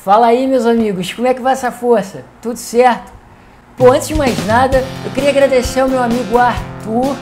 Fala aí, meus amigos, como é que vai essa força? Tudo certo? Pô, antes de mais nada, eu queria agradecer ao meu amigo Arthur,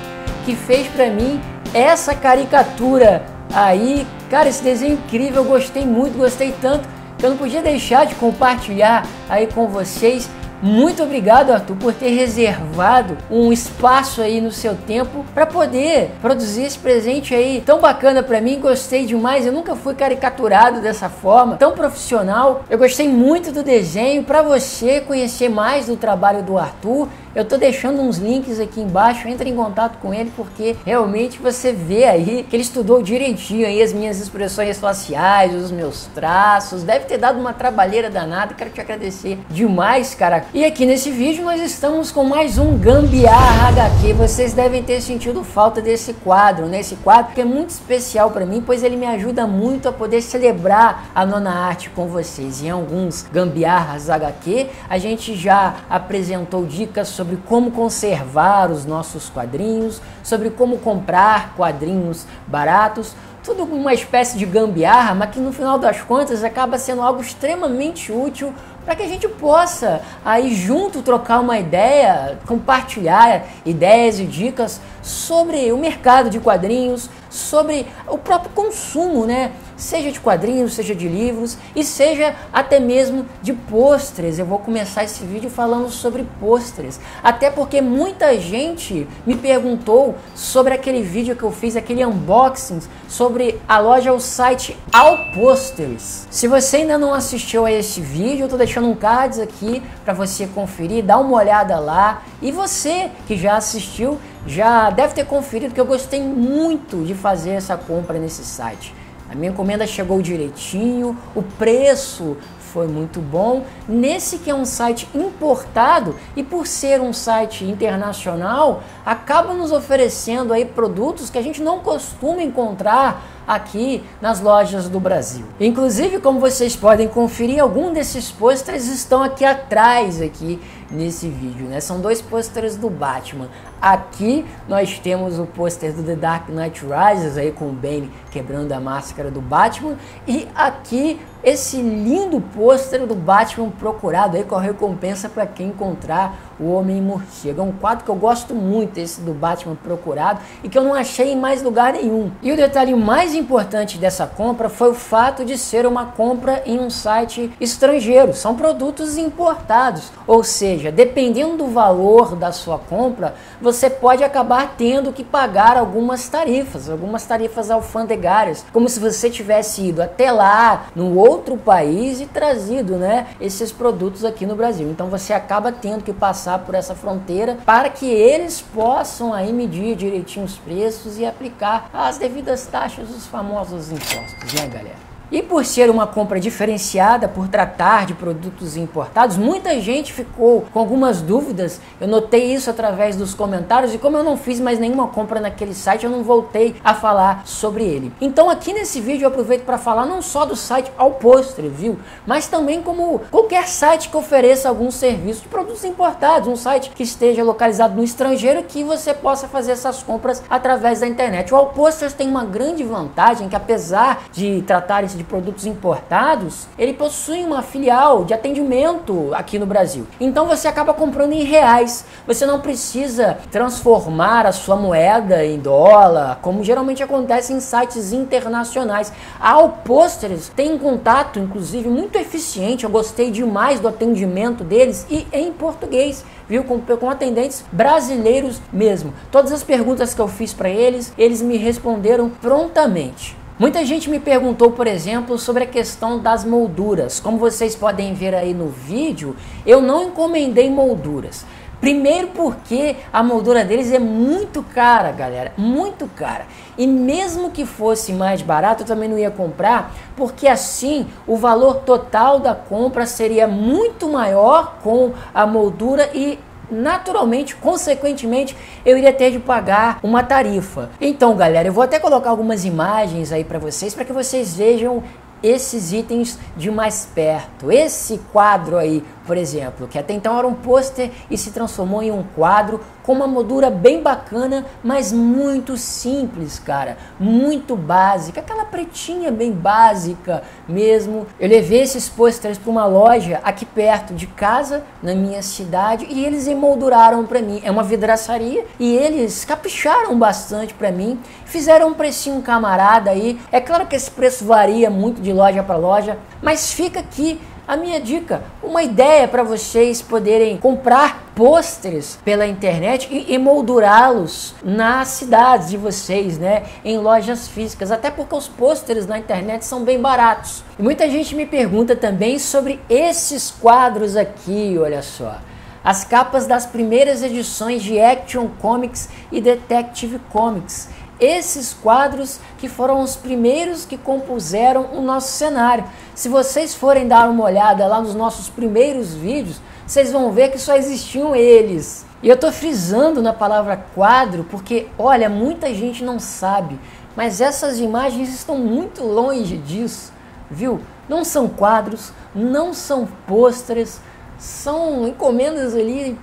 que fez pra mim essa caricatura aí. Cara, esse desenho é incrível, eu gostei muito, gostei tanto, que eu não podia deixar de compartilhar aí com vocês. Muito obrigado, Arthur, por ter reservado um espaço aí no seu tempo para poder produzir esse presente aí tão bacana para mim. Gostei demais, eu nunca fui caricaturado dessa forma, tão profissional. Eu gostei muito do desenho. Para você conhecer mais do trabalho do Arthur, eu tô deixando uns links aqui embaixo, entre em contato com ele, porque realmente você vê aí que ele estudou direitinho aí as minhas expressões faciais, os meus traços. Deve ter dado uma trabalheira danada, quero te agradecer demais, cara. E aqui nesse vídeo nós estamos com mais um Gambiarra HQ. Vocês devem ter sentido falta desse quadro, né? Esse quadro que é muito especial para mim, pois ele me ajuda muito a poder celebrar a nona arte com vocês. Em alguns Gambiarras HQ, a gente já apresentou dicas sobre como conservar os nossos quadrinhos, sobre como comprar quadrinhos baratos. Tudo uma espécie de gambiarra, mas que no final das contas acaba sendo algo extremamente útil para que a gente possa aí junto trocar uma ideia, compartilhar ideias e dicas sobre o mercado de quadrinhos, sobre o próprio consumo, né? Seja de quadrinhos, seja de livros e seja até mesmo de pôsteres. Eu vou começar esse vídeo falando sobre pôsteres, até porque muita gente me perguntou sobre aquele vídeo que eu fiz, aquele unboxing sobre a loja, o site All Posters. Se você ainda não assistiu a esse vídeo, eu tô deixando um card aqui para você conferir, dá uma olhada lá. E você que já assistiu, já deve ter conferido que eu gostei muito de fazer essa compra nesse site. A minha encomenda chegou direitinho, o preço foi muito bom. Nesse que é um site importado e por ser um site internacional, acaba nos oferecendo aí produtos que a gente não costuma encontrar aqui nas lojas do Brasil. Inclusive, como vocês podem conferir, alguns desses pôsteres estão aqui atrás aqui nesse vídeo, né? São dois pôsteres do Batman. Aqui nós temos o pôster do The Dark Knight Rises aí com o Bane quebrando a máscara do Batman, e aqui esse lindo pôster do Batman Procurado aí com a recompensa para quem encontrar o Homem-Morcego. É um quadro que eu gosto muito, esse do Batman Procurado, e que eu não achei em mais lugar nenhum. E o detalhe mais importante dessa compra foi o fato de ser uma compra em um site estrangeiro. São produtos importados, ou seja, dependendo do valor da sua compra, você pode acabar tendo que pagar algumas tarifas alfandegárias, como se você tivesse ido até lá no outro país e trazido, né, esses produtos aqui no Brasil. Então você acaba tendo que passar por essa fronteira para que eles possam aí medir direitinho os preços e aplicar as devidas taxas, os famosos impostos, né, galera? E por ser uma compra diferenciada, por tratar de produtos importados, muita gente ficou com algumas dúvidas. Eu notei isso através dos comentários, e como eu não fiz mais nenhuma compra naquele site, eu não voltei a falar sobre ele. Então aqui nesse vídeo eu aproveito para falar não só do site All Poster, viu? Mas também como qualquer site que ofereça algum serviço de produtos importados, um site que esteja localizado no estrangeiro, que você possa fazer essas compras através da internet. O All Posters tem uma grande vantagem, que apesar de tratar esse de produtos importados, ele possui uma filial de atendimento aqui no Brasil. Então você acaba comprando em reais. Você não precisa transformar a sua moeda em dólar, como geralmente acontece em sites internacionais. A All Posters tem um contato, inclusive, muito eficiente. Eu gostei demais do atendimento deles, e em português, viu? Com atendentes brasileiros mesmo. Todas as perguntas que eu fiz para eles, eles me responderam prontamente. Muita gente me perguntou, por exemplo, sobre a questão das molduras. Como vocês podem ver aí no vídeo, eu não encomendei molduras. Primeiro porque a moldura deles é muito cara, galera, muito cara. E mesmo que fosse mais barato, eu também não ia comprar, porque assim o valor total da compra seria muito maior com a moldura e naturalmente, consequentemente, eu iria ter de pagar uma tarifa. Então, galera, eu vou até colocar algumas imagens aí para vocês que vocês vejam esses itens de mais perto. Esse quadro aí por exemplo, que até então era um pôster e se transformou em um quadro com uma moldura bem bacana, mas muito simples, cara, muito básica, aquela pretinha bem básica mesmo. Eu levei esses pôsteres para uma loja aqui perto de casa, na minha cidade, e eles emolduraram para mim. É uma vidraçaria e eles capricharam bastante para mim, fizeram um precinho camarada aí. É claro que esse preço varia muito de loja para loja, mas fica aqui a minha dica, uma ideia para vocês poderem comprar pôsteres pela internet e emoldurá-los nas cidades de vocês, né, em lojas físicas, até porque os pôsteres na internet são bem baratos. E muita gente me pergunta também sobre esses quadros aqui, olha só. As capas das primeiras edições de Action Comics e Detective Comics. Esses quadros que foram os primeiros que compuseram o nosso cenário. Se vocês forem dar uma olhada lá nos nossos primeiros vídeos, vocês vão ver que só existiam eles. E eu estou frisando na palavra quadro porque, olha, muita gente não sabe, mas essas imagens estão muito longe disso, viu? Não são quadros, não são pôsteres, são encomendas ali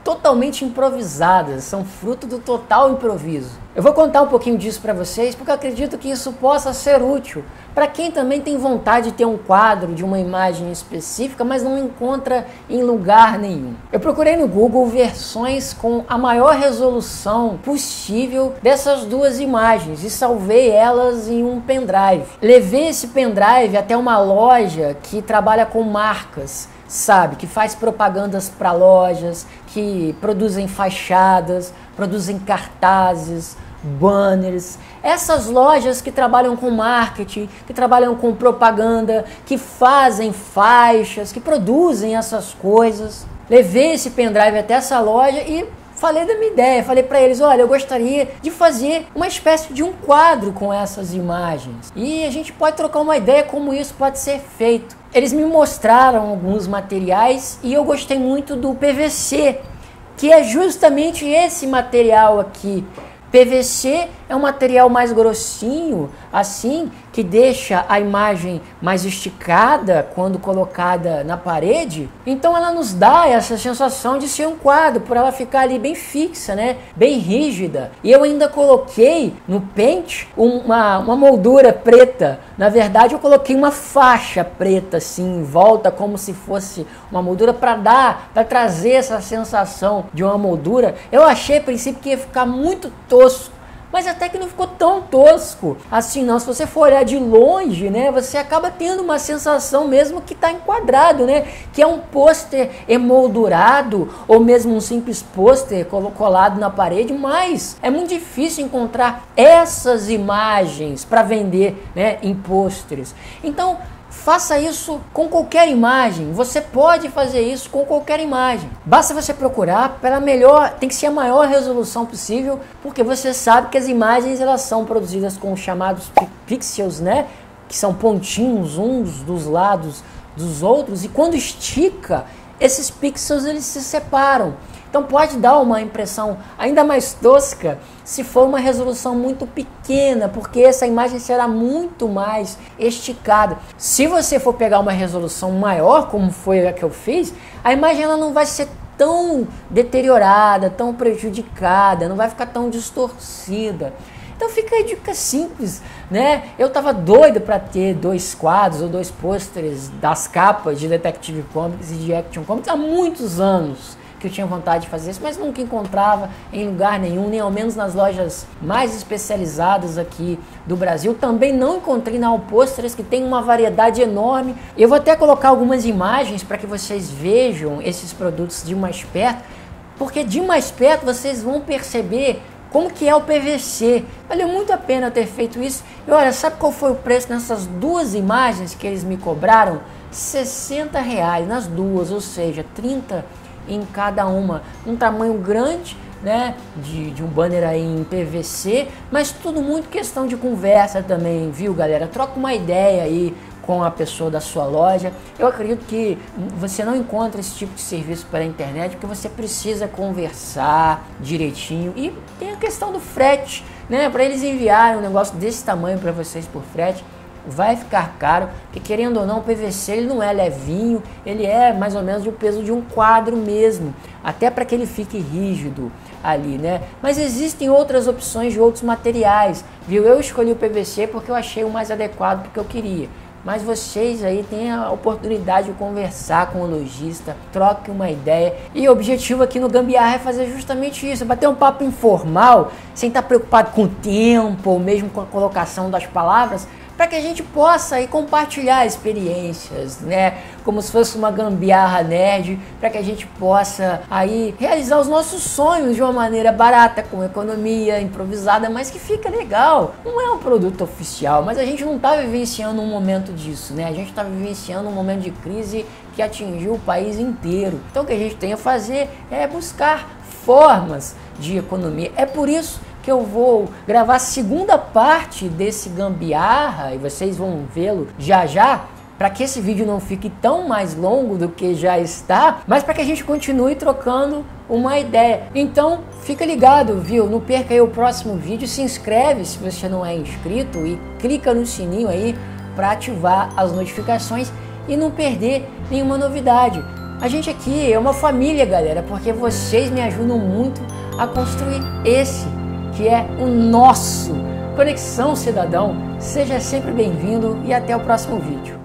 totalmente improvisadas, são fruto do total improviso. Eu vou contar um pouquinho disso para vocês, porque eu acredito que isso possa ser útil para quem também tem vontade de ter um quadro de uma imagem específica, mas não encontra em lugar nenhum. Eu procurei no Google versões com a maior resolução possível dessas duas imagens e salvei elas em um pendrive. Levei esse pendrive até uma loja que trabalha com marcas, sabe, que faz propagandas para lojas, que produzem fachadas, produzem cartazes, banners. Essas lojas que trabalham com marketing, que trabalham com propaganda, que fazem faixas, que produzem essas coisas. Levei esse pendrive até essa loja e falei da minha ideia, falei para eles, olha, eu gostaria de fazer uma espécie de um quadro com essas imagens. E a gente pode trocar uma ideia como isso pode ser feito. Eles me mostraram alguns materiais e eu gostei muito do PVC, que é justamente esse material aqui. PVC é um material mais grossinho, assim, que deixa a imagem mais esticada quando colocada na parede. Então ela nos dá essa sensação de ser um quadro, por ela ficar ali bem fixa, né? Bem rígida. E eu ainda coloquei no Paint uma moldura preta. Na verdade eu coloquei uma faixa preta assim em volta, como se fosse uma moldura para trazer essa sensação de uma moldura. Eu achei a princípio que ia ficar muito tosco, mas até que não ficou tão tosco assim não. Se você for olhar de longe, né, você acaba tendo uma sensação mesmo que está enquadrado, né, que é um pôster emoldurado ou mesmo um simples pôster colado na parede, mas é muito difícil encontrar essas imagens para vender, né, em pôsteres. Então faça isso com qualquer imagem, você pode fazer isso com qualquer imagem. Basta você procurar pela melhor, tem que ser a maior resolução possível, porque você sabe que as imagens elas são produzidas com os chamados pixels, né? Que são pontinhos uns dos lados dos outros, e quando estica, esses pixels eles se separam. Então pode dar uma impressão ainda mais tosca se for uma resolução muito pequena, porque essa imagem será muito mais esticada. Se você for pegar uma resolução maior, como foi a que eu fiz, a imagem ela não vai ser tão deteriorada, tão prejudicada, não vai ficar tão distorcida. Então fica a dica simples, né? Eu tava doido para ter 2 quadros ou 2 pôsteres das capas de Detective Comics e de Action Comics há muitos anos que eu tinha vontade de fazer isso, mas nunca encontrava em lugar nenhum, nem ao menos nas lojas mais especializadas aqui do Brasil. Também não encontrei na Allposters, que tem uma variedade enorme. Eu vou até colocar algumas imagens para que vocês vejam esses produtos de mais perto, porque de mais perto vocês vão perceber como que é o PVC. Valeu muito a pena ter feito isso. E olha, sabe qual foi o preço nessas 2 imagens que eles me cobraram? R$60 nas duas, ou seja, 30 em cada uma, um tamanho grande, né, de um banner aí em PVC, mas tudo muito questão de conversa também, viu, galera? Troca uma ideia aí com a pessoa da sua loja. Eu acredito que você não encontra esse tipo de serviço pela internet, porque você precisa conversar direitinho, e tem a questão do frete, né, para eles enviarem um negócio desse tamanho para vocês por frete. vai ficar caro, porque querendo ou não, o PVC ele não é levinho, ele é mais ou menos do peso de um quadro mesmo, até para que ele fique rígido ali, né? Mas existem outras opções de outros materiais, viu? Eu escolhi o PVC porque eu achei o mais adequado porque eu queria. Mas vocês aí têm a oportunidade de conversar com o lojista, troque uma ideia. E o objetivo aqui no Gambiarra é fazer justamente isso, bater um papo informal, sem estar preocupado com o tempo ou mesmo com a colocação das palavras, para que a gente possa aí compartilhar experiências, né? Como se fosse uma gambiarra nerd, para que a gente possa aí realizar os nossos sonhos de uma maneira barata, com economia, improvisada, mas que fica legal. Não é um produto oficial, mas a gente não está vivenciando um momento disso, né? A gente está vivenciando um momento de crise que atingiu o país inteiro. Então o que a gente tem a fazer é buscar formas de economia. É por isso que eu vou gravar a segunda parte desse gambiarra, e vocês vão vê-lo já já, para que esse vídeo não fique tão mais longo do que já está, mas para que a gente continue trocando uma ideia. Então fica ligado, viu? Não perca aí o próximo vídeo, se inscreve se você não é inscrito e clica no sininho aí para ativar as notificações e não perder nenhuma novidade. A gente aqui é uma família, galera, porque vocês me ajudam muito a construir esse que é o nosso Conexão Cidadão. Seja sempre bem-vindo e até o próximo vídeo.